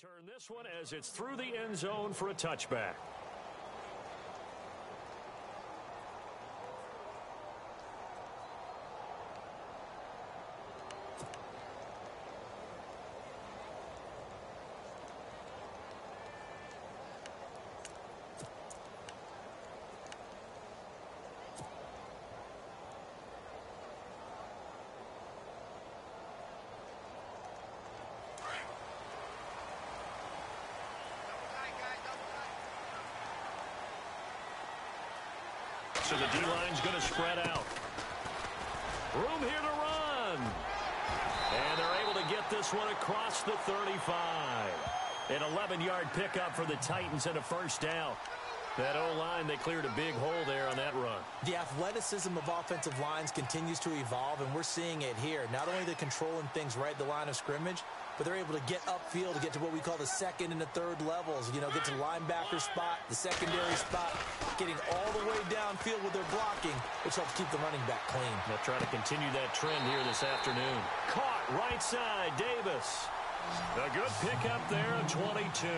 Return this one as it's through the end zone for a touchback. So the D-line's going to spread out. Room here to run. And they're able to get this one across the 35. An 11-yard pickup for the Titans and a first down. That O-line, they cleared a big hole there on that run. The athleticism of offensive lines continues to evolve, and we're seeing it here. Not only they're controlling things right at the line of scrimmage, but they're able to get upfield to get to what we call the second and the third levels. You know, get to the linebacker spot, the secondary spot, getting all the way downfield with their blocking, which helps keep the running back clean. They'll try to continue that trend here this afternoon. Caught right side, Davis. A good pickup there of 22.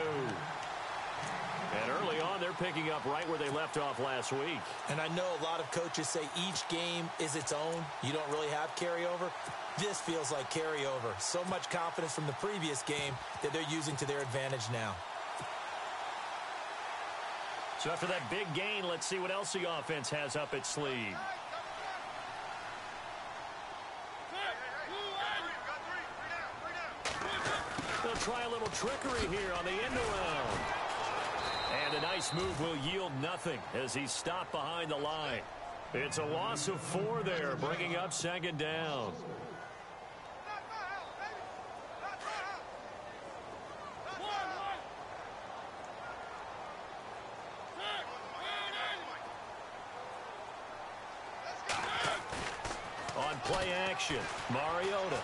And early on, they're picking up right where they left off last week. And I know a lot of coaches say each game is its own. You don't really have carryover. This feels like carryover. So much confidence from the previous game that they're using to their advantage now. So after that big gain, let's see what else the offense has up its sleeve. They'll try a little trickery here on the end around. And a nice move will yield nothing as he's stopped behind the line. It's a loss of 4 there, bringing up second down. On play action, Mariota.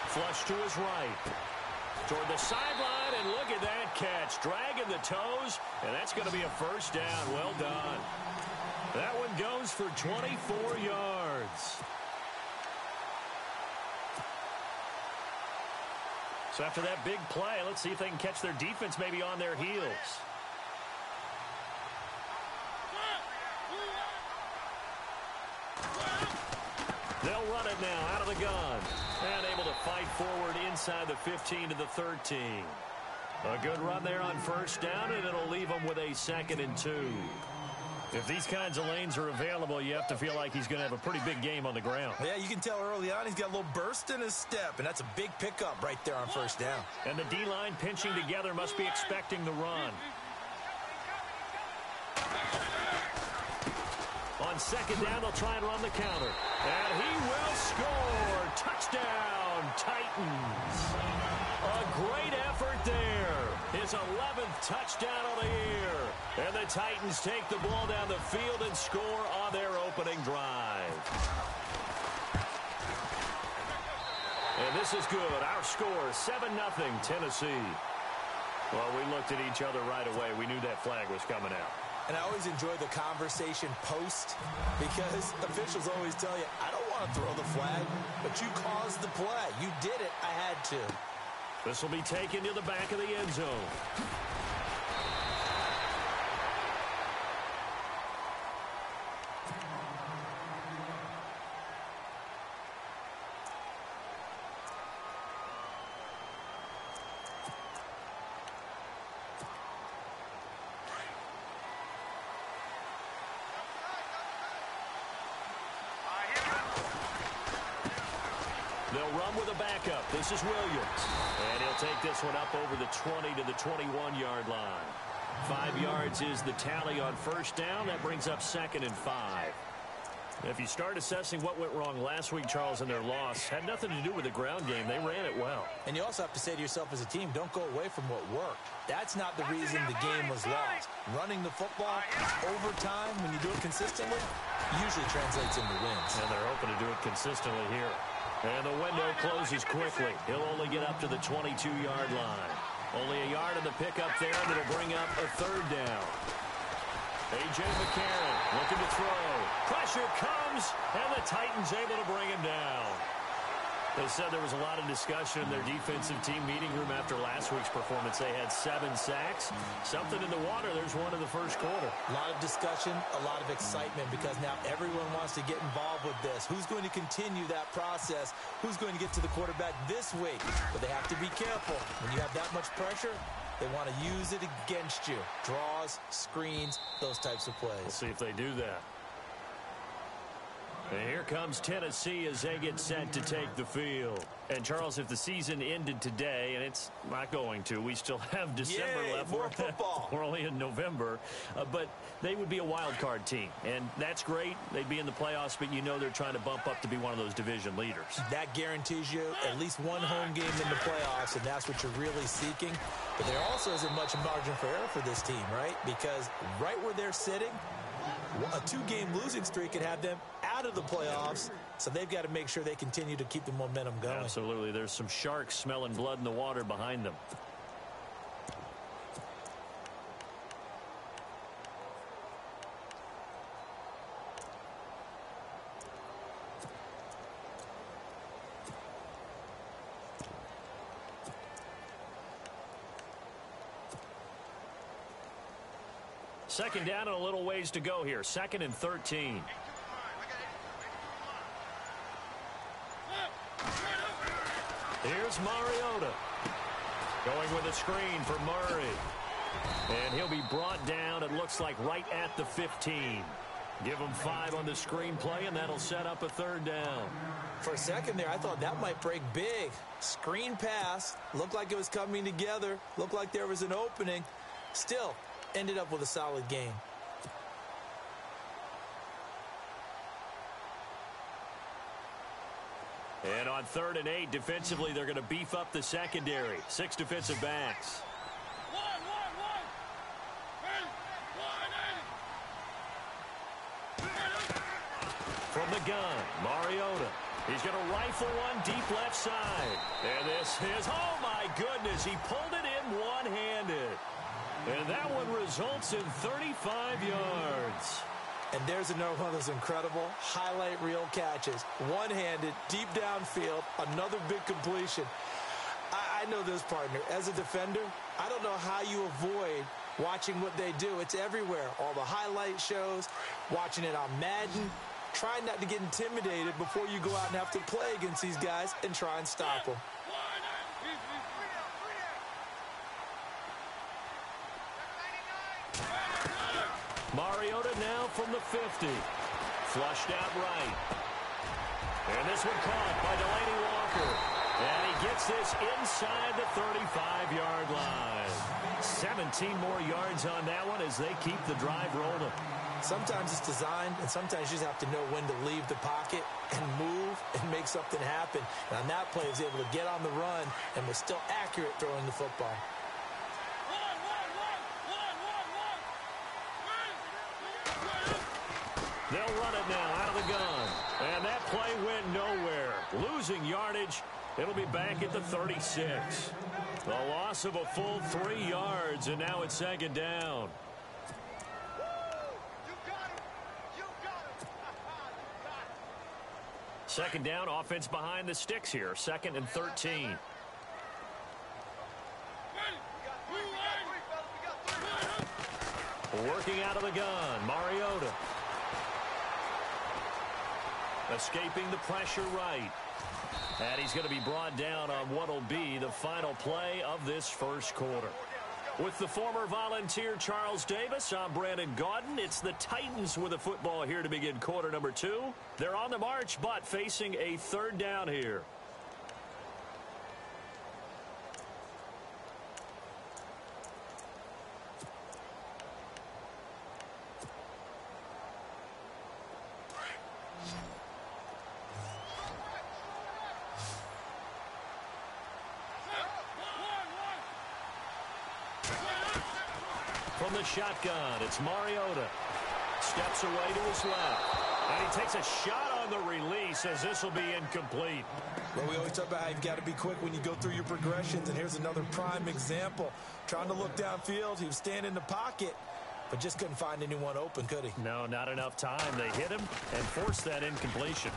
Flush to his right. Toward the sideline, and look at that catch. Dragging the toes, and that's going to be a first down. Well done. That one goes for 24 yards. So after that big play, let's see if they can catch their defense maybe on their heels. They'll run it now out of the gun. And able to fight forward inside the 15 to the 13. A good run there on first down, and it'll leave them with a 2nd and 2. If these kinds of lanes are available, you have to feel like he's going to have a pretty big game on the ground. Yeah, you can tell early on he's got a little burst in his step, and that's a big pickup right there on first down. And the D-line pinching together must be expecting the run. On second down, they'll try and run the counter. And he will score. Touchdown, Titans. A great effort there. His 11th touchdown of the year. And the Titans take the ball down the field and score on their opening drive. And this is good. Our score, 7-0, Tennessee. Well, we looked at each other right away. We knew that flag was coming out. And I always enjoy the conversation post because officials always tell you, I don't want to throw the flag, but you caused the play. You did it. I had to. This will be taken to the back of the end zone. They'll run with a backup. This is Williams. And he'll take this one up over the 20 to the 21-yard line. 5 yards is the tally on first down. That brings up 2nd and 5. If you start assessing what went wrong last week, Charles, in their loss, had nothing to do with the ground game. They ran it well. And you also have to say to yourself as a team, don't go away from what worked. That's not the reason the game was lost. Running the football over time, when you do it consistently, usually translates into wins. And they're hoping to do it consistently here. And the window closes quickly. He'll only get up to the 22-yard line. Only a yard in the pickup there, and it'll bring up a 3rd down. A.J. McCarron looking to throw. Pressure comes, and the Titans able to bring him down. They said there was a lot of discussion in their defensive team meeting room after last week's performance. They had 7 sacks. Something in the water. There's one in the first quarter. A lot of discussion, a lot of excitement, because now everyone wants to get involved with this. Who's going to continue that process? Who's going to get to the quarterback this week? But they have to be careful. When you have that much pressure, they want to use it against you. Draws, screens, those types of plays. We'll see if they do that. And here comes Tennessee as they get set to take the field. And, Charles, if the season ended today, and it's not going to, we still have December left. More football. We're only in November. But they would be a wild card team. And that's great. They'd be in the playoffs, but you know they're trying to bump up to be one of those division leaders. That guarantees you at least one home game in the playoffs, and that's what you're really seeking. But there also isn't much margin for error for this team, right? Because right where they're sitting, a 2-game losing streak could have them out of the playoffs, so they've got to make sure they continue to keep the momentum going. Absolutely. There's some sharks smelling blood in the water behind them. Second down and a little ways to go here. 2nd and 13. Here's Mariota. Going with a screen for Murray. And he'll be brought down, it looks like, right at the 15. Give him 5 on the screenplay, and that'll set up a 3rd down. For a second there, I thought that might break big. Screen pass. Looked like it was coming together. Looked like there was an opening. Still, ended up with a solid game. And on 3rd and 8, defensively, they're going to beef up the secondary. 6 defensive backs. From the gun, Mariota. He's going to rifle one deep left side. And this is, oh my goodness, he pulled it in one-handed. And that one results in 35 yards. And there's another one of those incredible highlight reel catches. One-handed, deep downfield, another big completion. I know this, partner. As a defender, I don't know how you avoid watching what they do. It's everywhere. All the highlight shows, watching it on Madden. Try not to get intimidated before you go out and have to play against these guys and try and stop them. Mariota now from the 50. Flushed out right. And this one caught by Delaney Walker. And he gets this inside the 35-yard line. 17 more yards on that one as they keep the drive rolling. Sometimes it's designed, and sometimes you just have to know when to leave the pocket and move and make something happen. And on that play, he was able to get on the run and was still accurate throwing the football. They'll run it now out of the gun. And that play went nowhere. Losing yardage. It'll be back at the 36. The loss of a full 3 yards, and now it's 2nd down. Second down, offense behind the sticks here. 2nd and 13. Working out of the gun, Mariota. Escaping the pressure right. And he's going to be brought down on what will be the final play of this first quarter. With the former Volunteer Charles Davis, I'm Brandon Gaudin. It's the Titans with the football here to begin quarter number 2. They're on the march, but facing a 3rd down here. From the shotgun, it's Mariota. Steps away to his left. And he takes a shot on the release as this will be incomplete. Well, we always talk about how you've got to be quick when you go through your progressions, and here's another prime example. Trying to look downfield, he was standing in the pocket, but just couldn't find anyone open, could he? No, not enough time. They hit him and forced that incompletion.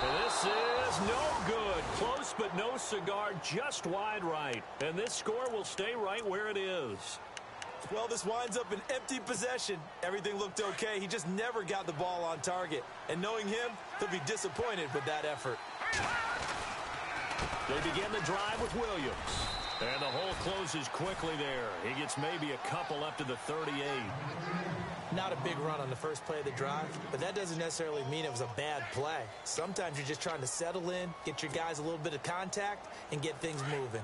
And this is no good. Close, but no cigar, just wide right. And this score will stay right where it is. Well, this winds up an empty possession. Everything looked okay. He just never got the ball on target. And knowing him, he'll be disappointed with that effort. They begin the drive with Williams. And the hole closes quickly there. He gets maybe a couple up to the 38. Not a big run on the first play of the drive, but that doesn't necessarily mean it was a bad play. Sometimes you're just trying to settle in, get your guys a little bit of contact, and get things moving.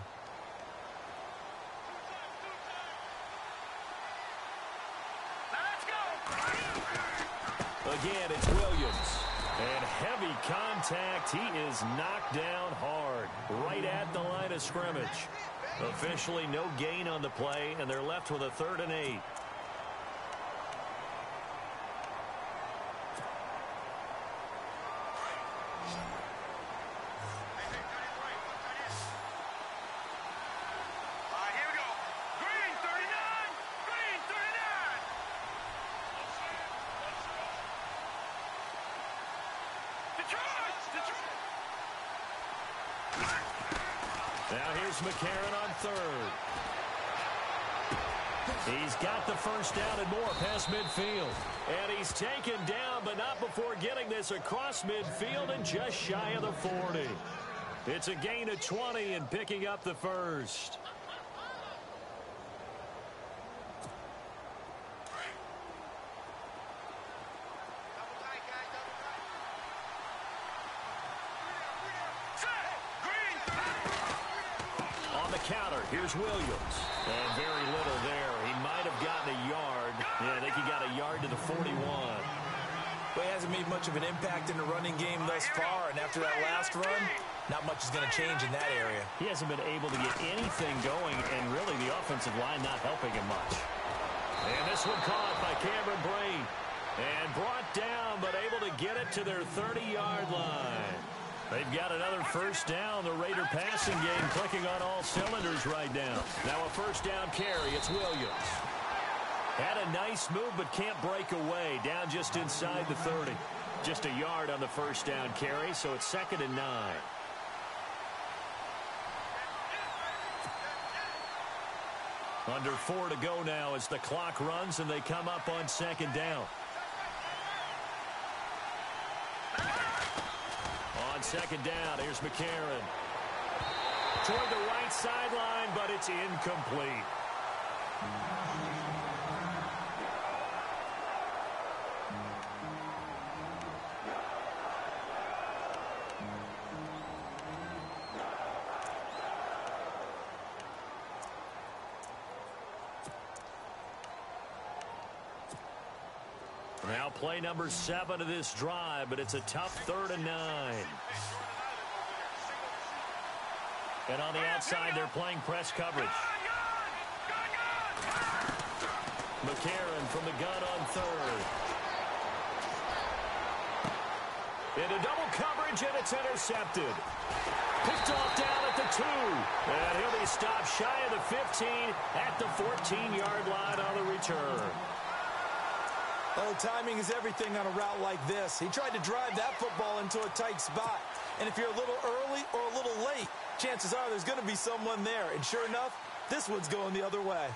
Again, it's Williams. And heavy contact. He is knocked down hard, right at the line of scrimmage. Officially no gain on the play, and they're left with a 3rd and 8. Now here's McCarron on 3rd. He's got the first down and more past midfield. And he's taken down, but not before getting this across midfield and just shy of the 40. It's a gain of 20 and picking up the first. Counter. Here's Williams. And very little there. He might have gotten a yard. Yeah, I think he got a yard to the 41. Well, he hasn't made much of an impact in the running game thus far, and after that last run, not much is going to change in that area. He hasn't been able to get anything going, and really the offensive line not helping him much. And this one caught by Cameron Brain. And brought down, but able to get it to their 30-yard line. They've got another first down. The Raider passing game clicking on all cylinders right now. Now a first down carry. It's Williams. Had a nice move, but can't break away. Down just inside the 30. Just a yard on the first down carry, so it's 2nd and 9. Under 4 to go now as the clock runs, and they come up on 2nd down. On 2nd down, here's McCarron. Toward the right sideline, but it's incomplete. Now play number 7 of this drive, but it's a tough 3rd and 9. And on the outside, they're playing press coverage. McCarron from the gun on 3rd. Into double coverage, and it's intercepted. Picked off down at the 2. And he'll be stopped shy of the 15 at the 14-yard line on the return. Oh, timing is everything on a route like this. He tried to drive that football into a tight spot. And if you're a little early or a little late, chances are there's going to be someone there. And sure enough, this one's going the other way.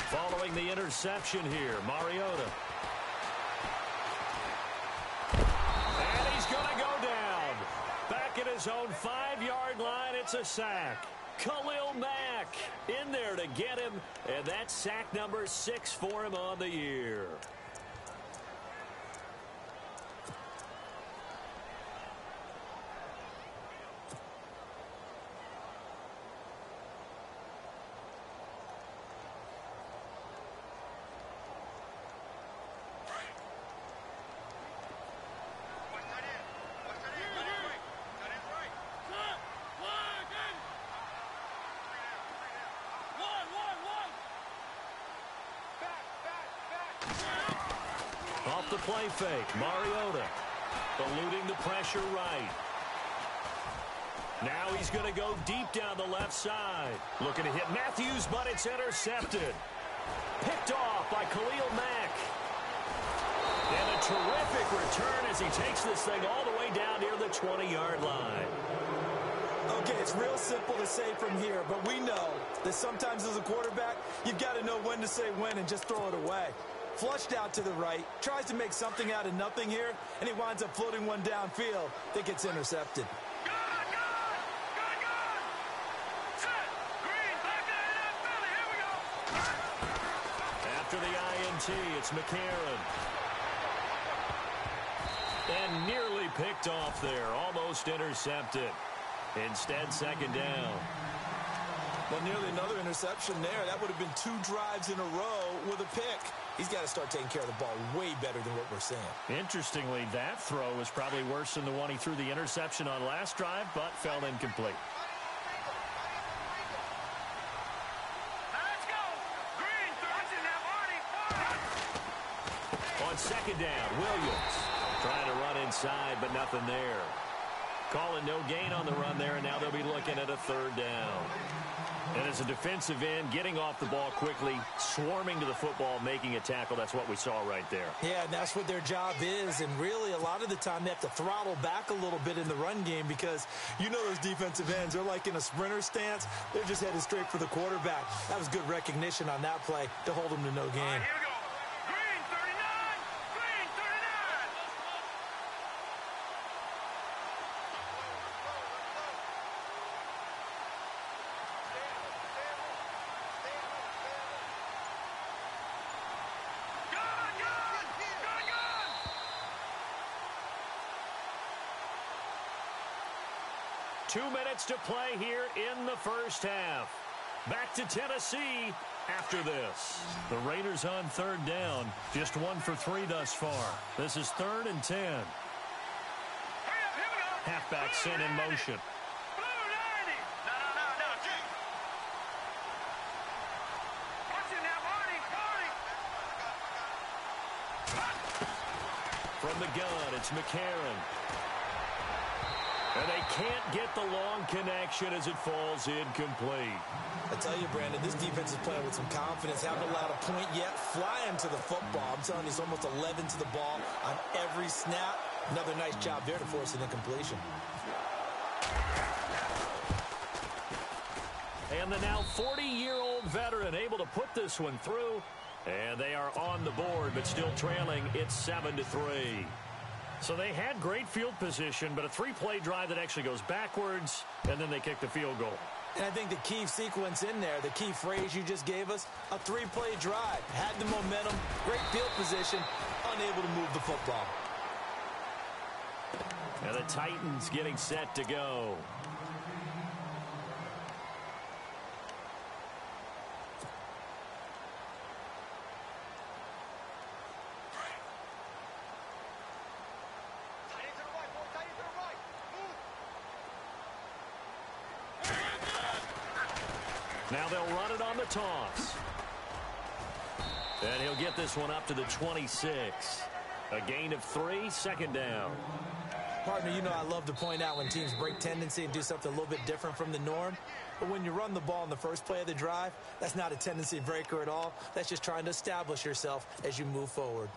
Following the interception here, Mariota. And he's going to go down. Back at his own 5-yard line, it's a sack. Khalil Mack in there to get him, and that's sack number 6 for him on the year. Off the play fake, Mariota eluding the pressure right. Now he's going to go deep down the left side. Looking to hit Matthews, but it's intercepted. Picked off by Khalil Mack. And a terrific return as he takes this thing all the way down near the 20-yard line. Okay, it's real simple to say from here, but we know that sometimes as a quarterback, you've got to know when to say when and just throw it away. Flushed out to the right, tries to make something out of nothing here, and he winds up floating one downfield that gets intercepted. After the INT, it's McCarron. And nearly picked off there, almost intercepted. Instead, second down. Well, nearly another interception there. That would have been 2 drives in a row with a pick. He's got to start taking care of the ball way better than what we're seeing. Interestingly, that throw was probably worse than the one he threw the interception on last drive, but fell incomplete. Let's go. Green, On second down, Williams trying to run inside, but nothing there. Calling no gain on the run there, and now they'll be looking at a third down. And as a defensive end, getting off the ball quickly, swarming to the football, making a tackle, that's what we saw right there. Yeah, and that's what their job is. And really, a lot of the time, they have to throttle back a little bit in the run game because you know those defensive ends, they're like in a sprinter stance. They're just headed straight for the quarterback. That was good recognition on that play to hold them to no gain. Here we go. Green, 39. Green, 39. Gun. 2 minutes to play here in the first half. Back to Tennessee after this. The Raiders on third down. Just 1 for 3 thus far. This is 3rd and 10. Here we go. Halfback sent in motion. Blue 90. No. Jake. Watch it now, Marty. From the gun, it's McCarron. And they can't get the long connection as it falls incomplete. I tell you, Brandon, this defense is playing with some confidence. Haven't allowed a point yet. Flying to the football. I'm telling you, it's almost 11 to the ball on every snap. Another nice job there to force an incompletion. And the now 40-year-old veteran able to put this one through. And they are on the board, but still trailing. It's 7-3. So they had great field position, but a 3-play drive that actually goes backwards, and then they kick the field goal. And I think the key sequence in there, the key phrase you just gave us, a 3-play drive. Had the momentum, great field position, unable to move the football. And the Titans getting set to go. Now they'll run it on the toss. And he'll get this one up to the 26. A gain of 3, second down. Partner, you know I love to point out when teams break tendency and do something a little bit different from the norm. But when you run the ball in the first play of the drive, that's not a tendency breaker at all. That's just trying to establish yourself as you move forward.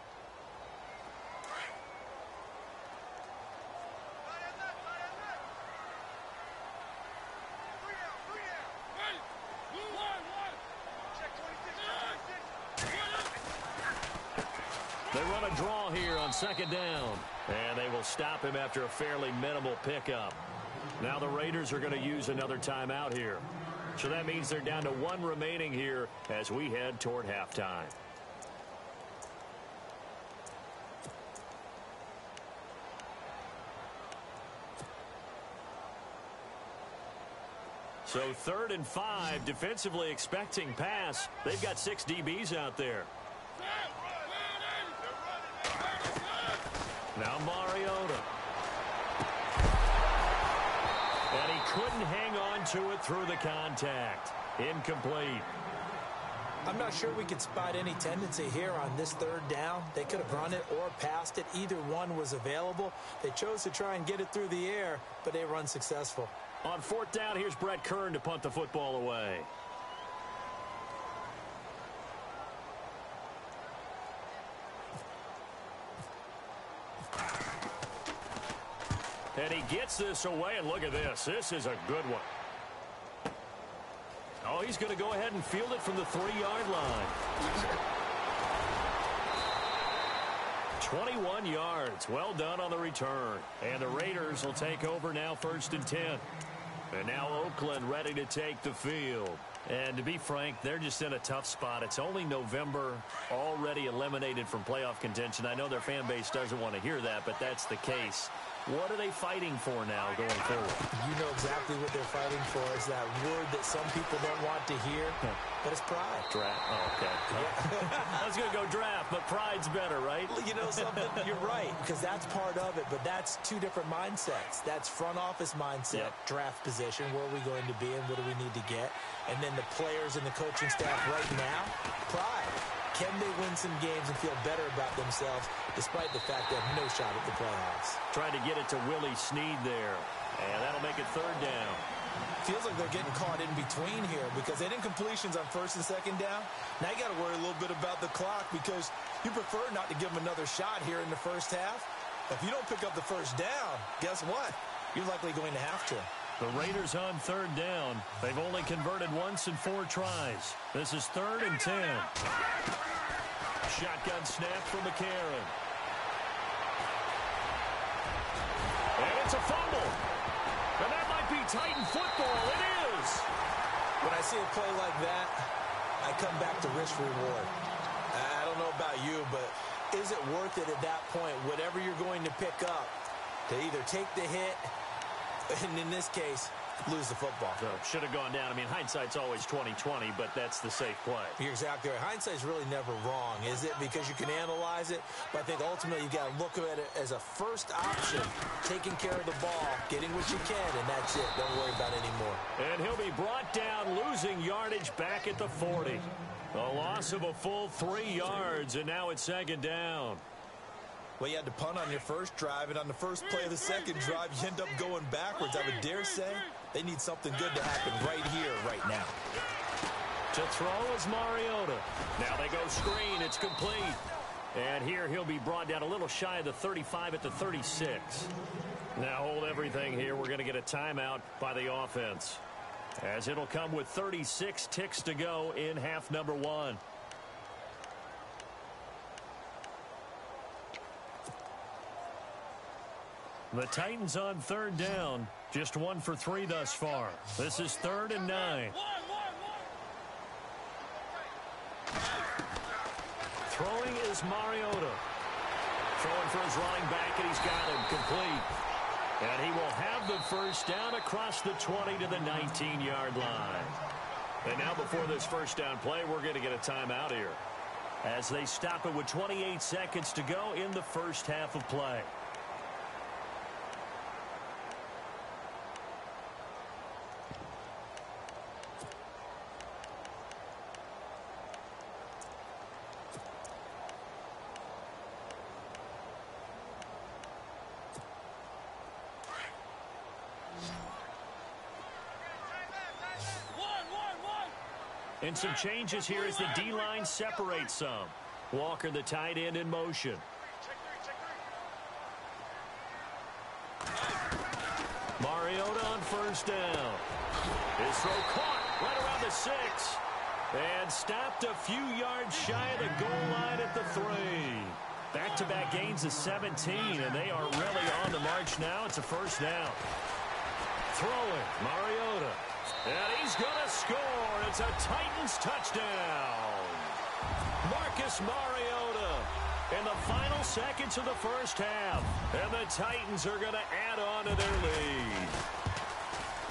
They run a draw here on second down. And they will stop him after a fairly minimal pickup. Now the Raiders are going to use another timeout here. So that means they're down to 1 remaining here as we head toward halftime. So 3rd and 5, defensively expecting pass. They've got 6 DBs out there. Now Mariota. And he couldn't hang on to it through the contact. Incomplete. I'm not sure we could spot any tendency here on this 3rd down. They could have run it or passed it. Either one was available. They chose to try and get it through the air, but they were unsuccessful. On 4th down, here's Brett Kern to punt the football away. And he gets this away, and look at this. This is a good one. Oh, he's going to go ahead and field it from the 3-yard line. 21 yards. Well done on the return. And the Raiders will take over now, 1st and 10. And now Oakland ready to take the field. And to be frank, they're just in a tough spot. It's only November, already eliminated from playoff contention. I know their fan base doesn't want to hear that, but that's the case. What are they fighting for now going forward? You know exactly what they're fighting for. Is that word that some people don't want to hear, but it's pride. Draft. Oh, okay. Yeah. I was going to go draft, but pride's better, right? You know something? You're right, because that's part of it, but that's two different mindsets. That's front office mindset, draft position, where are we going to be and what do we need to get? And then the players and the coaching staff right now, pride. Can they win some games and feel better about themselves despite the fact they have no shot at the playoffs? Trying to get it to Willie Snead there. And that'll make it 3rd down. Feels like they're getting caught in between here because they didn't completions on 1st and 2nd down. Now you got to worry a little bit about the clock because you prefer not to give them another shot here in the first half. If you don't pick up the 1st down, guess what? You're likely going to have to. The Raiders on 3rd down. They've only converted once in 4 tries. This is 3rd and 10. Shotgun snap from McCarron. And it's a fumble. And that might be Titan football. It is. When I see a play like that, I come back to risk reward. I don't know about you, but is it worth it at that point, whatever you're going to pick up, to either take the hit, and in this case, lose the football? So should have gone down. I mean, hindsight's always 20/20, but that's the safe play. You're exactly right. Hindsight's really never wrong, is it? Because you can analyze it, but I think ultimately you got to look at it as a first option, taking care of the ball, getting what you can, and that's it. Don't worry about it anymore. And he'll be brought down, losing yardage back at the 40. A loss of a full 3 yards, and now it's 2nd down. Well, you had to punt on your first drive, and on the first play of the second drive, you end up going backwards. I would dare say they need something good to happen right here, right now. To throw is Mariota. Now they go screen. It's complete. And here he'll be brought down a little shy of the 35 at the 36. Now hold everything here. We're going to get a timeout by the offense, as it'll come with 36 ticks to go in half number 1. The Titans on 3rd down. Just 1 for 3 thus far. This is 3rd and 9. Throwing is Mariota. Throwing for his running back, and he's got him complete. And he will have the 1st down across the 20 to the 19-yard line. And now before this 1st down play, we're going to get a timeout here, as they stop it with 28 seconds to go in the 1st half of play. And some changes here as the D-line separates some. Walker, the tight end, in motion. Mariota on 1st down. His throw caught right around the 6. And stopped a few yards shy of the goal line at the 3. Back-to-back gains of 17, and they are really on the march now. It's a 1st down. Throwing, Mariota. And he's going to score. It's a Titans touchdown. Marcus Mariota in the final seconds of the 1st half. And the Titans are going to add on to their lead.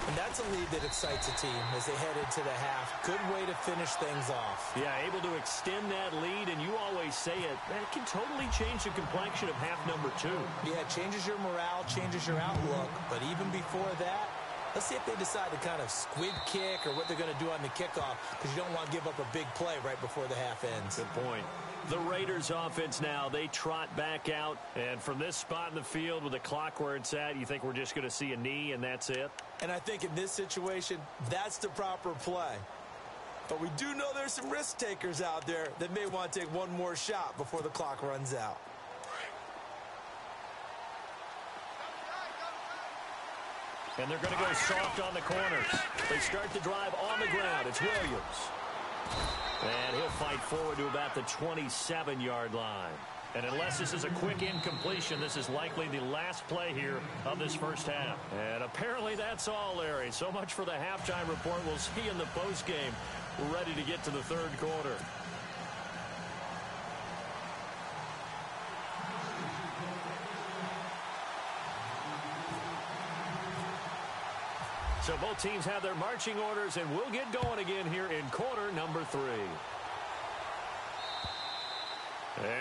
And that's a lead that excites a team as they head into the half. Good way to finish things off. Yeah, able to extend that lead, and you always say it, that can totally change the complexion of half number 2. Yeah, it changes your morale, changes your outlook. But even before that, let's see if they decide to kind of squib kick or what they're going to do on the kickoff, because you don't want to give up a big play right before the half ends. Good point. The Raiders offense now, they trot back out. And from this spot in the field with the clock where it's at, you think we're just going to see a knee and that's it? And I think in this situation, that's the proper play. But we do know there's some risk takers out there that may want to take one more shot before the clock runs out. And they're going to go soft on the corners. They start the drive on the ground. It's Williams. And he'll fight forward to about the 27-yard line. And unless this is a quick incompletion, this is likely the last play here of this first half. And apparently that's all, Larry. So much for the halftime report. We'll see in the postgame. We're ready to get to the third quarter. So both teams have their marching orders, and we'll get going again here in quarter number 3.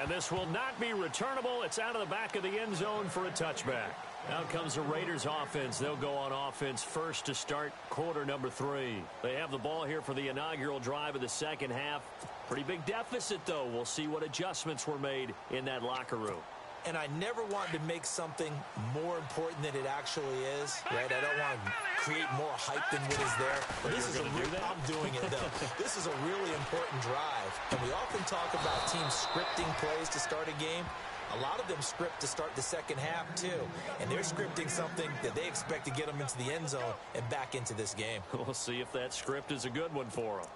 And this will not be returnable. It's out of the back of the end zone for a touchback. Out comes the Raiders offense. They'll go on offense first to start quarter number 3. They have the ball here for the inaugural drive of the second half. Pretty big deficit, though. We'll see what adjustments were made in that locker room. And I never want to make something more important than it actually is, right? I don't want to create more hype than what is there. But this is I'm doing it, though. This is a really important drive. And we often talk about teams scripting plays to start a game. A lot of them script to start the second half, too. And they're scripting something that they expect to get them into the end zone and back into this game. We'll see if that script is a good one for them.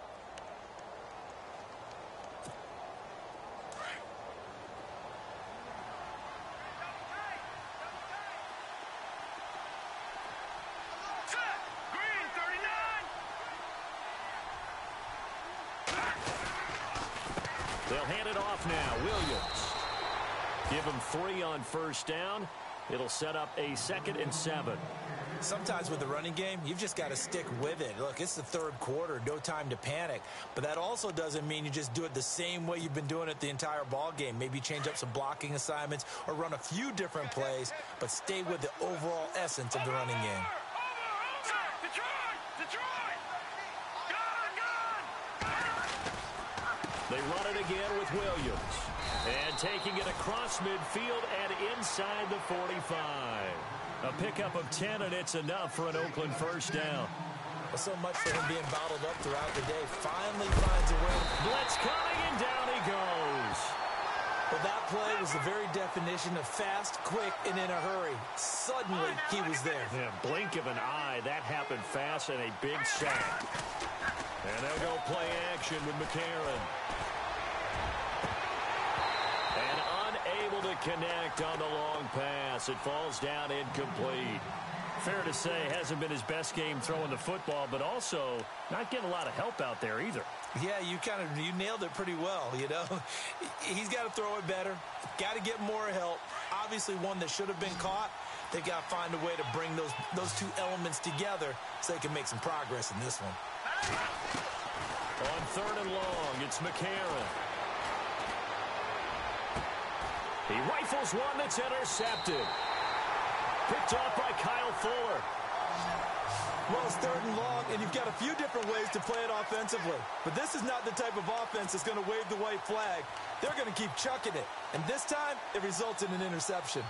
They'll hand it off now. Williams. Give him 3 on first down. It'll set up a 2nd and 7. Sometimes with the running game, you've just got to stick with it. Look, it's the third quarter. No time to panic. But that also doesn't mean you just do it the same way you've been doing it the entire ball game. Maybe change up some blocking assignments or run a few different plays, but stay with the overall essence of the running game. They run it again with Williams. And taking it across midfield and inside the 45. A pickup of 10, and it's enough for an Oakland first down. Well, so much for him being bottled up throughout the day. Finally finds a way. Blitz coming, and down he goes. Well, that play was the very definition of fast, quick, and in a hurry. Suddenly, he was there. Yeah, blink of an eye. That happened fast, and a big sack. And they'll go play action with McCarron. And unable to connect on the long pass. It falls down incomplete. Fair to say, hasn't been his best game throwing the football, but also not getting a lot of help out there either. Yeah, you nailed it pretty well, you know. He's got to throw it better. Got to get more help. Obviously one that should have been caught. They got to find a way to bring those two elements together so they can make some progress in this one. On 3rd and long, it's McCarron. He rifles one that's intercepted. Picked off by Kyle Fuller. Well, it's 3rd and long, and you've got a few different ways to play it offensively. But this is not the type of offense that's going to wave the white flag. They're going to keep chucking it. And this time, it results in an interception.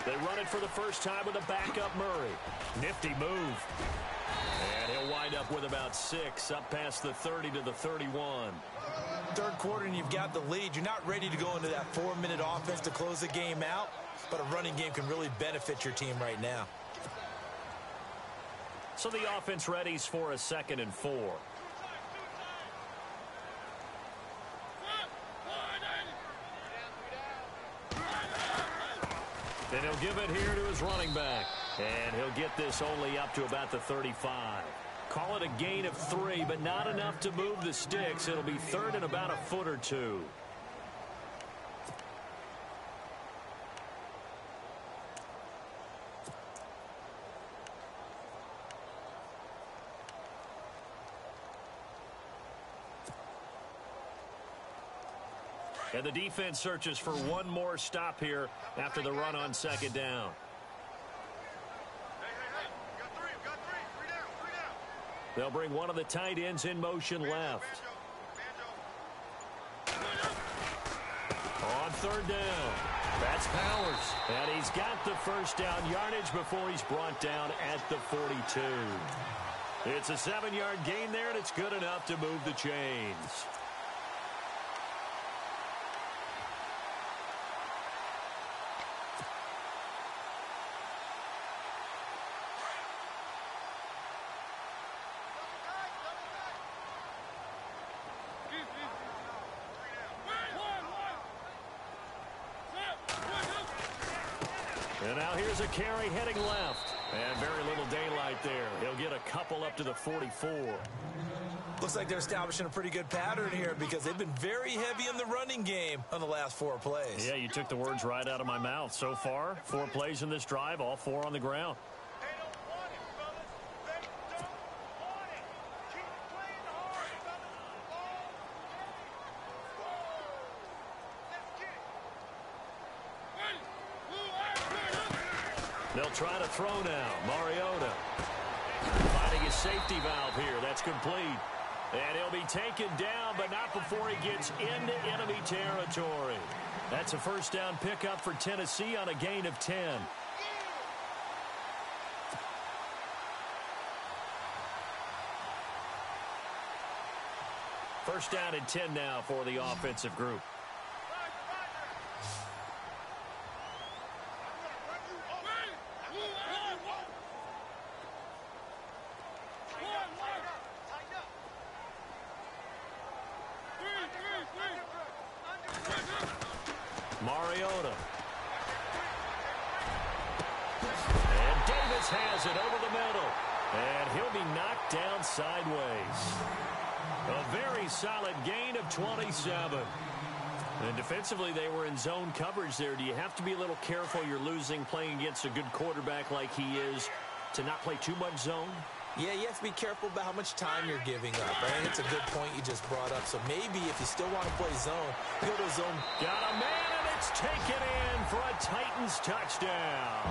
They run it for the first time with a backup Murray. Nifty move. And he'll wind up with about 6 up past the 30 to the 31. Third quarter and you've got the lead. You're not ready to go into that 4-minute offense to close the game out, but a running game can really benefit your team right now. So the offense readies for a 2nd and 4. And he'll give it here to his running back. And he'll get this only up to about the 35. Call it a gain of 3, but not enough to move the sticks. It'll be 3rd and about a foot or 2. And the defense searches for one more stop here after the run on 2nd down. They'll bring one of the tight ends in motion left. On 3rd down. That's Powers. And he's got the first down yardage before he's brought down at the 42. It's a 7-yard gain there, and it's good enough to move the chains. And now here's a carry heading left. And very little daylight there. He'll get a couple up to the 44. Looks like they're establishing a pretty good pattern here because they've been very heavy in the running game on the last 4 plays. Yeah, you took the words right out of my mouth. So far, 4 plays in this drive, all 4 on the ground. They'll try to throw now. Mariota finding his safety valve here. That's complete. And he'll be taken down, but not before he gets into enemy territory. That's a first down pickup for Tennessee on a gain of 10. First down and 10 now for the offensive group. Mariota. And Davis has it over the middle. And he'll be knocked down sideways. A very solid gain of 27. And defensively, they were in zone coverage there. Do you have to be a little careful? You're losing playing against a good quarterback like he is to not play too much zone? Yeah, you have to be careful about how much time you're giving up. I think it's a good point you just brought up. So maybe if you still want to play zone, go to zone. Got a man, and it's taken in for a Titans touchdown.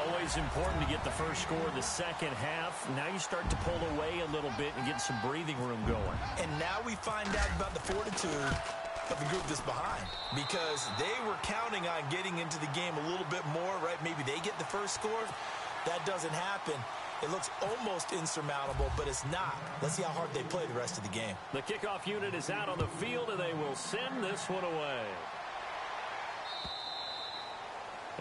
Always important to get the first score of the second half. Now you start to pull away a little bit and get some breathing room going. And now we find out about the fortitude of the group that's behind, because they were counting on getting into the game a little bit more, right? Maybe they get the first score. That doesn't happen. It looks almost insurmountable, but it's not. Let's see how hard they play the rest of the game. The kickoff unit is out on the field, and they will send this one away.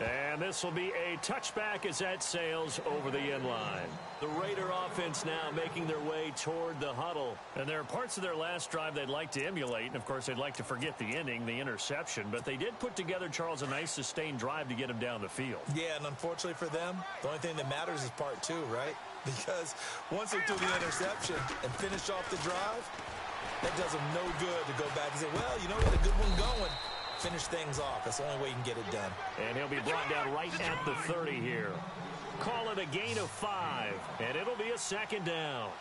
And this will be a touchback as that sails over the end line. The Raider offense now making their way toward the huddle. And there are parts of their last drive they'd like to emulate. And, of course, they'd like to forget the inning, the interception. But they did put together, Charles, a nice sustained drive to get them down the field. Yeah, and unfortunately for them, the only thing that matters is part 2, right? Because once they threw the interception and finished off the drive, that does them no good to go back and say, well, you know, we had a good one going. Finish things off. That's the only way you can get it done. And he'll be brought down right at the 30 here. Call it a gain of 5, and it'll be a second down.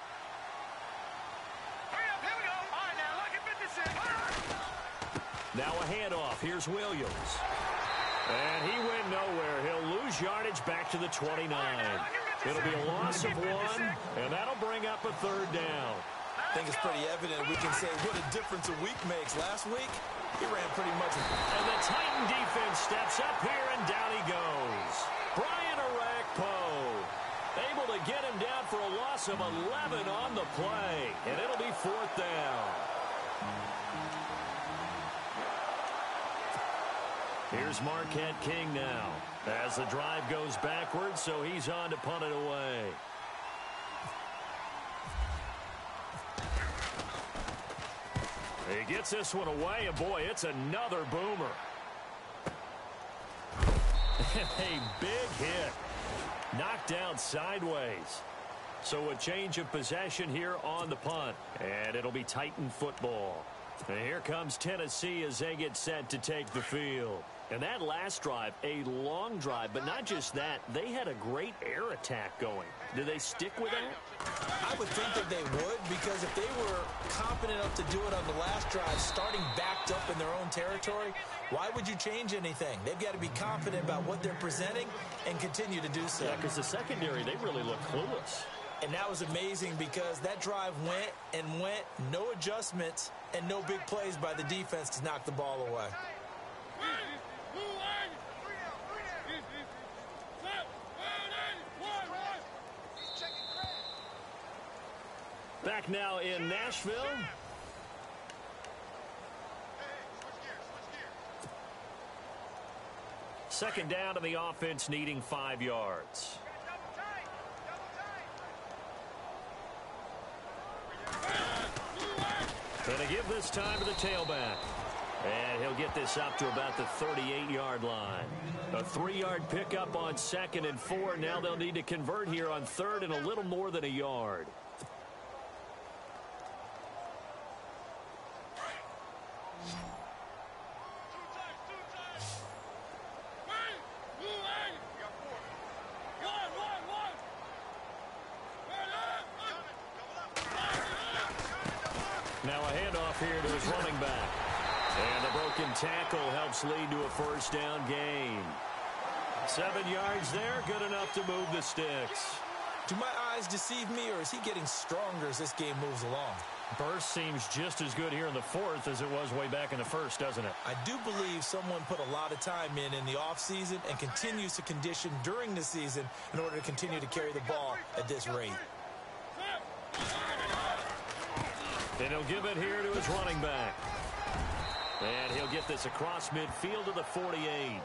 Now a handoff. Here's Williams. And he went nowhere. He'll lose yardage back to the 29. It'll be a loss of 1, and that'll bring up a third down. I think it's pretty evident we can say what a difference a week makes. Last week, he ran pretty much. And the Titan defense steps up here, and down he goes. Brian Orakpo able to get him down for a loss of 11 on the play, and it'll be 4th down. Here's Marquette King now as the drive goes backwards, so he's on to punt it away. He gets this one away, and boy, it's another boomer. A big hit. Knocked down sideways. So a change of possession here on the punt. And it'll be Titan football. And here comes Tennessee as they get set to take the field. And that last drive, a long drive, but not just that, they had a great air attack going. Do they stick with that? I would think that they would, because if they were confident enough to do it on the last drive, starting backed up in their own territory, why would you change anything? They've got to be confident about what they're presenting and continue to do so. Yeah, because the secondary, they really look clueless. And that was amazing because that drive went and went, no adjustments and no big plays by the defense to knock the ball away. back now in Nashville. Second down, and the offense needing 5 yards. Going to give this time to the tailback. And he'll get this up to about the 38-yard line. A 3-yard pickup on 2nd and 4. Now they'll need to convert here on 3rd and a little more than a yard. Now a handoff here to his running back. And the broken tackle helps lead to a first down gain. 7 yards there, good enough to move the sticks. Do my eyes deceive me, or is he getting stronger as this game moves along? Burst seems just as good here in the 4th as it was way back in the 1st, doesn't it? I do believe someone put a lot of time in the offseason and continues to condition during the season in order to continue to carry the ball at this rate. And he'll give it here to his running back. And he'll get this across midfield to the 48.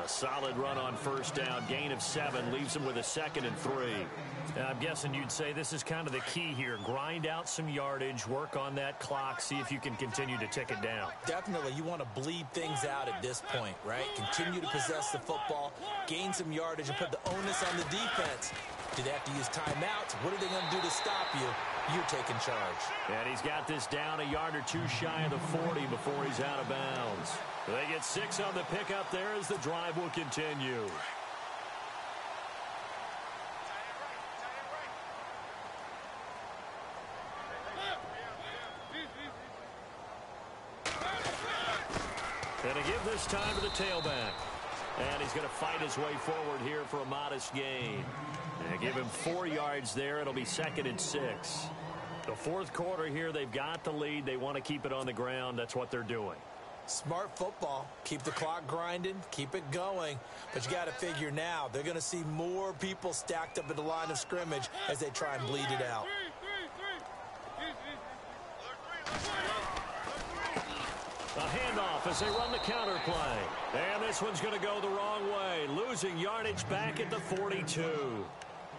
A solid run on first down. Gain of 7 leaves him with a 2nd and 3. I'm guessing you'd say this is kind of the key here. Grind out some yardage, work on that clock, see if you can continue to tick it down. Definitely. You want to bleed things out at this point, right? Continue to possess the football, gain some yardage, and put the onus on the defense. Do they have to use timeouts? What are they going to do to stop you? You're taking charge. And he's got this down a yard or 2 shy of the 40 before he's out of bounds. They get 6 on the pickup there as the drive will continue. And to give this time to the tailback. And he's going to fight his way forward here for a modest gain. And give him 4 yards there. It'll be 2nd and 6. The 4th quarter here, they've got the lead. They want to keep it on the ground. That's what they're doing. Smart football. Keep the clock grinding. Keep it going. But you got to figure now, they're going to see more people stacked up at the line of scrimmage as they try and bleed it out. A handoff as they run the counter play. And this one's going to go the wrong way. Losing yardage back at the 42.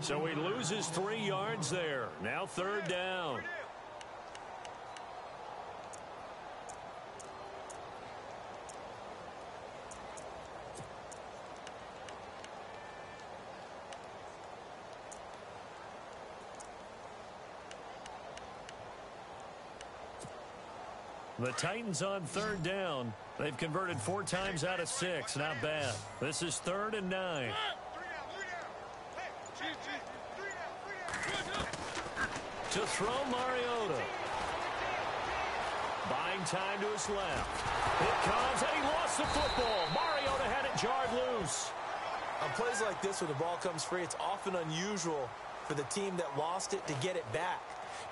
So he loses 3 yards there. Now 3rd down. The Titans on 3rd down. They've converted 4 times out of 6. Not bad. This is 3rd and 9. To throw Mariota. Buying time to his left. It comes, and he lost the football. Mariota had it jarred loose. On plays like this where the ball comes free, it's often unusual for the team that lost it to get it back.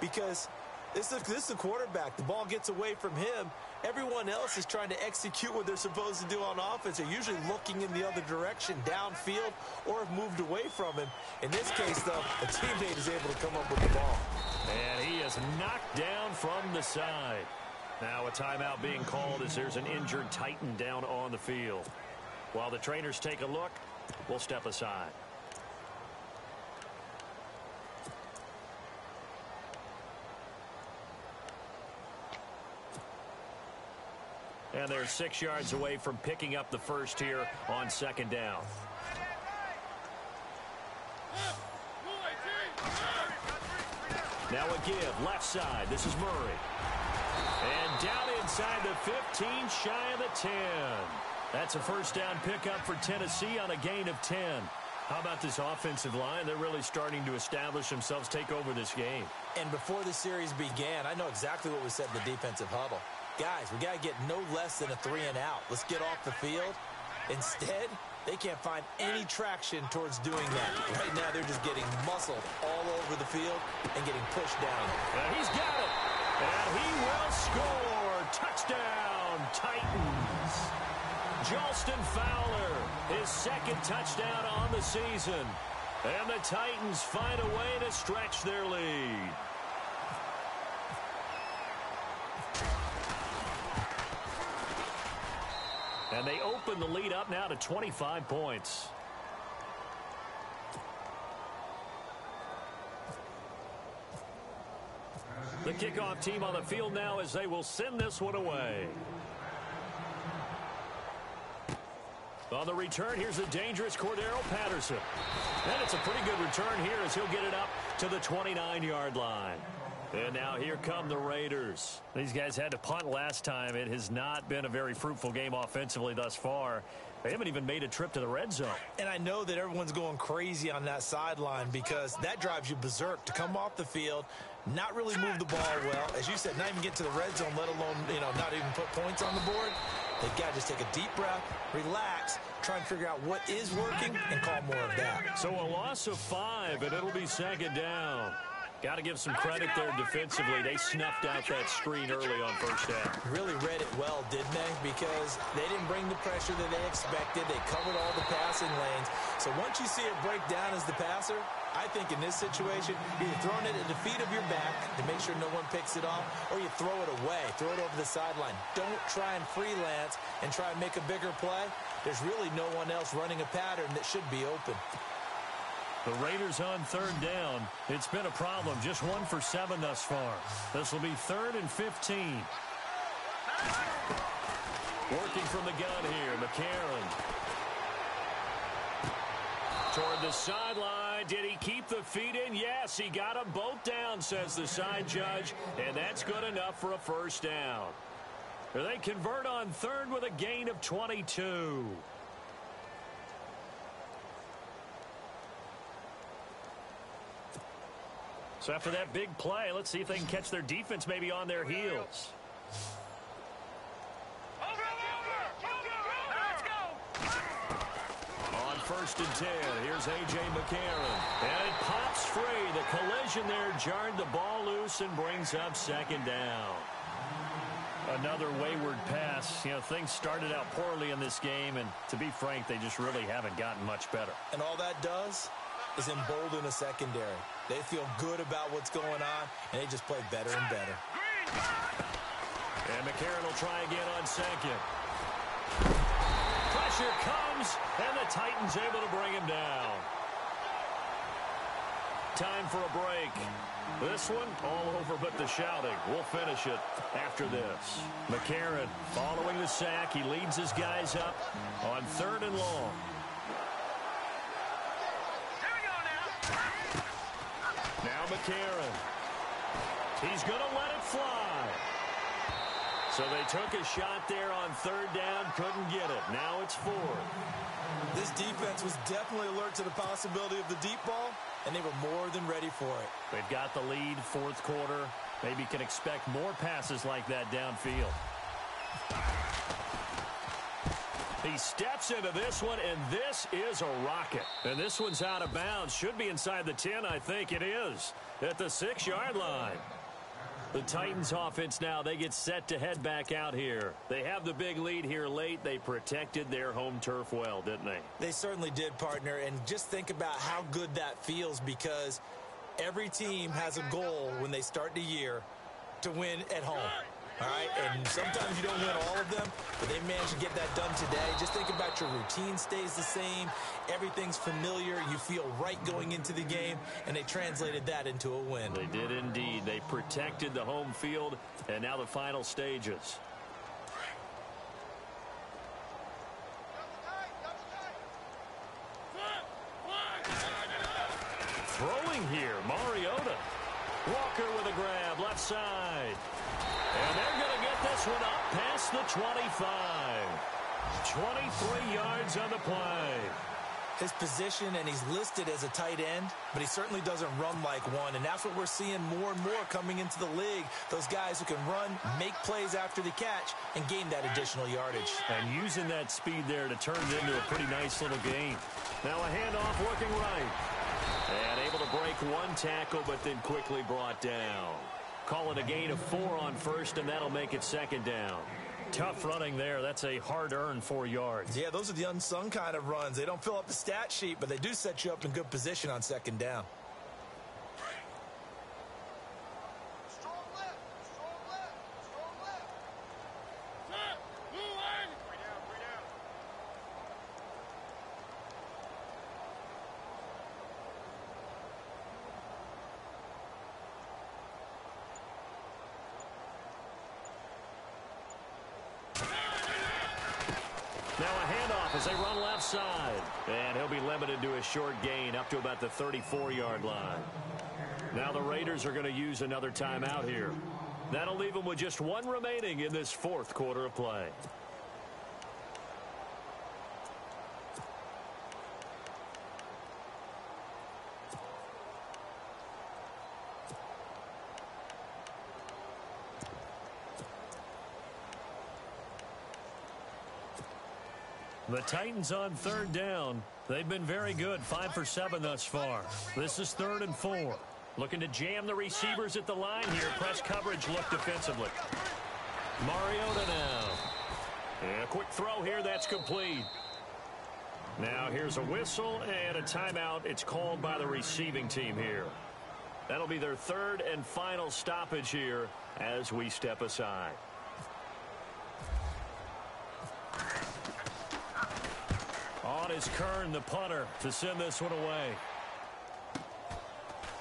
Because this is the quarterback. The ball gets away from him. Everyone else is trying to execute what they're supposed to do on offense. They're usually looking in the other direction, downfield, or have moved away from him. In this case, though, a teammate is able to come up with the ball. And he is knocked down from the side. Now a timeout being called as there's an injured Titan down on the field. While the trainers take a look, we'll step aside. And they're 6 yards away from picking up the first here on 2nd down. Now a give, left side. This is Murray. And down inside the 15, shy of the 10. That's a first down pickup for Tennessee on a gain of 10. How about this offensive line? They're really starting to establish themselves, take over this game. And before the series began, I know exactly what we said in the defensive huddle. Guys, we got to get no less than a 3 and out. Let's get off the field. Instead, they can't find any traction towards doing that. Right now, they're just getting muscled all over the field and getting pushed down. And he's got it. And he will score. Touchdown, Titans. Jalston Fowler, his 2nd touchdown on the season. And the Titans find a way to stretch their lead. And they open the lead up now to 25 points. The kickoff team on the field now as they will send this one away. On the return, here's the dangerous Cordero Patterson. And it's a pretty good return here as he'll get it up to the 29-yard line. And now here come the Raiders. These guys had to punt last time. It has not been a very fruitful game offensively thus far. They haven't even made a trip to the red zone. And I know that everyone's going crazy on that sideline because that drives you berserk to come off the field, not really move the ball well. As you said, not even get to the red zone, let alone, not even put points on the board. They've got to just take a deep breath, relax, try and figure out what is working, and call more of that. So a loss of 5, and it'll be second down. Got to give some credit there defensively. They snuffed out that screen early on first down. Really read it well, didn't they? Because they didn't bring the pressure that they expected. They covered all the passing lanes. So once you see it break down as the passer, I think in this situation, you're throwing it at the feet of your back to make sure no one picks it off, or you throw it away, throw it over the sideline. Don't try and freelance and try and make a bigger play. There's really no one else running a pattern that should be open. The Raiders on third down. It's been a problem. Just 1 for 7 thus far. This will be 3rd and 15. Working from the gun here, McCarron. Toward the sideline. Did he keep the feet in? Yes, he got them both down, says the side judge. And that's good enough for a first down. They convert on third with a gain of 22. So after that big play, let's see if they can catch their defense maybe on their heels. On 1st and 10, here's A.J. McCarron. And it pops free. The collision there jarred the ball loose and brings up second down. Another wayward pass. Things started out poorly in this game, and to be frank, they just really haven't gotten much better. And all that does is embolden a secondary. They feel good about what's going on, and they just play better and better. And McCarron will try again on second. Pressure comes, and the Titans able to bring him down. Time for a break. This one all over but the shouting. We'll finish it after this. McCarron following the sack. He leads his guys up on 3rd and long. Now McCarron. He's going to let it fly. So they took a shot there on 3rd down, couldn't get it. Now it's 4th. This defense was definitely alert to the possibility of the deep ball, and they were more than ready for it. They've got the lead, 4th quarter. Maybe can expect more passes like that downfield. He steps into this one, and this is a rocket. And this one's out of bounds. Should be inside the 10, I think it is, at the 6-yard line. The Titans offense now, they get set to head back out here. They have the big lead here late. They protected their home turf well, didn't they? They certainly did, partner. And just think about how good that feels, because every team has a goal when they start the year to win at home. All right, and sometimes you don't win all of them, but they managed to get that done today. Just think about your routine stays the same. Everything's familiar. You feel right going into the game, and they translated that into a win. They did indeed. They protected the home field, and now the final stages. Throwing here, Mariota. Walker with a grab, left side. And they're going to get this one up past the 25. 23 yards on the play. His position, and he's listed as a tight end, but he certainly doesn't run like one. And that's what we're seeing more and more coming into the league. Those guys who can run, make plays after the catch, and gain that additional yardage. And using that speed there to turn it into a pretty nice little game. Now a handoff looking right. And able to break one tackle, but then quickly brought down. Call it a gain of 4 on 1st, and that'll make it 2nd down. Tough running there. That's a hard-earned 4 yards. Yeah, those are the unsung kind of runs. They don't fill up the stat sheet, but they do set you up in good position on 2nd down. Strong left. Strong left. Strong left. Move on. 3 down. 3 down. Now a handoff as they run left side. And he'll be limited to a short gain up to about the 34-yard line. Now the Raiders are going to use another timeout here. That'll leave them with just one remaining in this fourth quarter of play. The Titans on third down. They've been very good, 5 for 7 thus far. This is 3rd and 4. Looking to jam the receivers at the line here. Press coverage look defensively. Mariota now. And a quick throw here. That's complete. Now here's a whistle and a timeout. It's called by the receiving team here. That'll be their 3rd and final stoppage here as we step aside. On is Kern, the punter, to send this one away.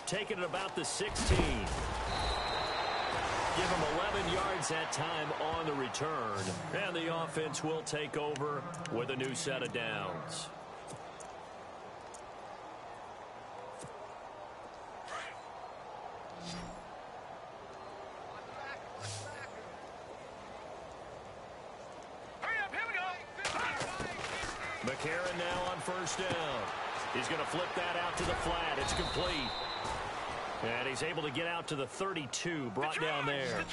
Taking it about the 16. Give him 11 yards that time on the return. And the offense will take over with a new set of downs. McCarron now on first down. He's going to flip that out to the flat. It's complete. And he's able to get out to the 32, brought down there.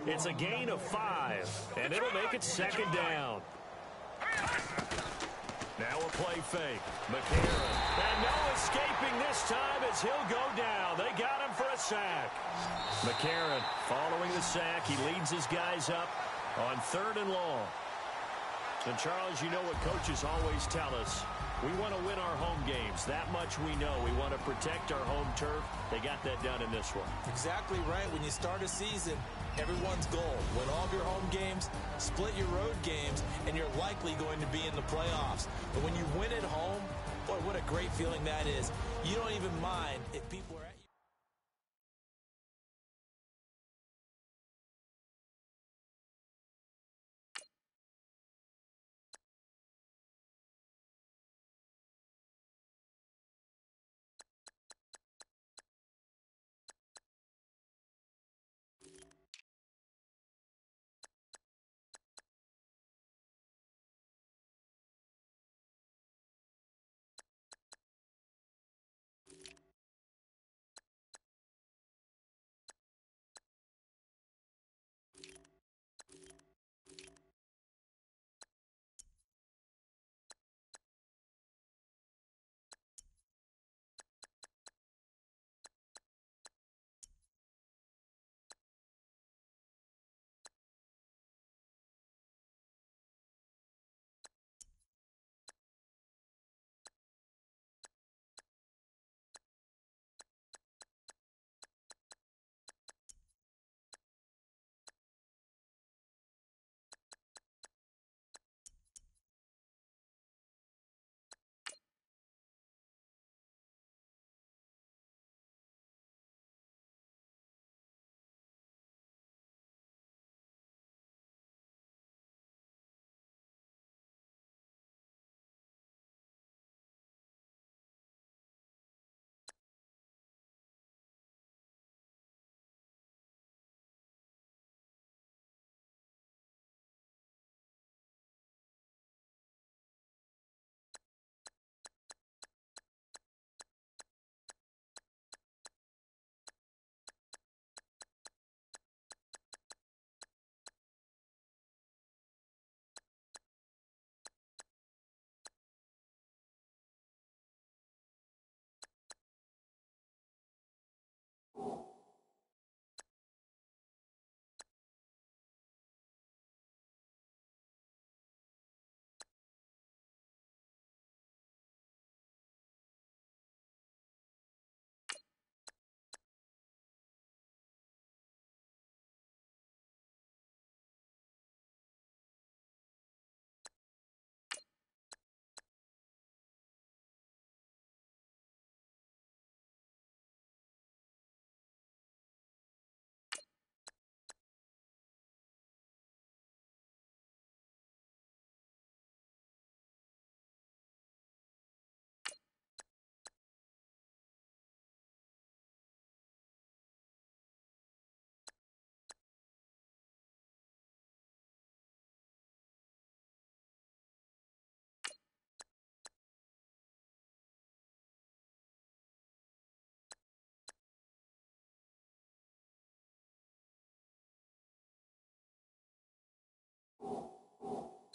It's a gain of 5, and it'll make it 2nd down. Now a play fake. McCarron. And no escaping this time as he'll go down. They got him for a sack. McCarron following the sack. He leads his guys up on 3rd and long. And, Charles, you know what coaches always tell us. We want to win our home games. That much we know. We want to protect our home turf. They got that done in this one. Exactly right. When you start a season, everyone's goal: win all of your home games, split your road games, and you're likely going to be in the playoffs. But when you win at home, boy, what a great feeling that is. You don't even mind if people are at you.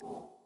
you.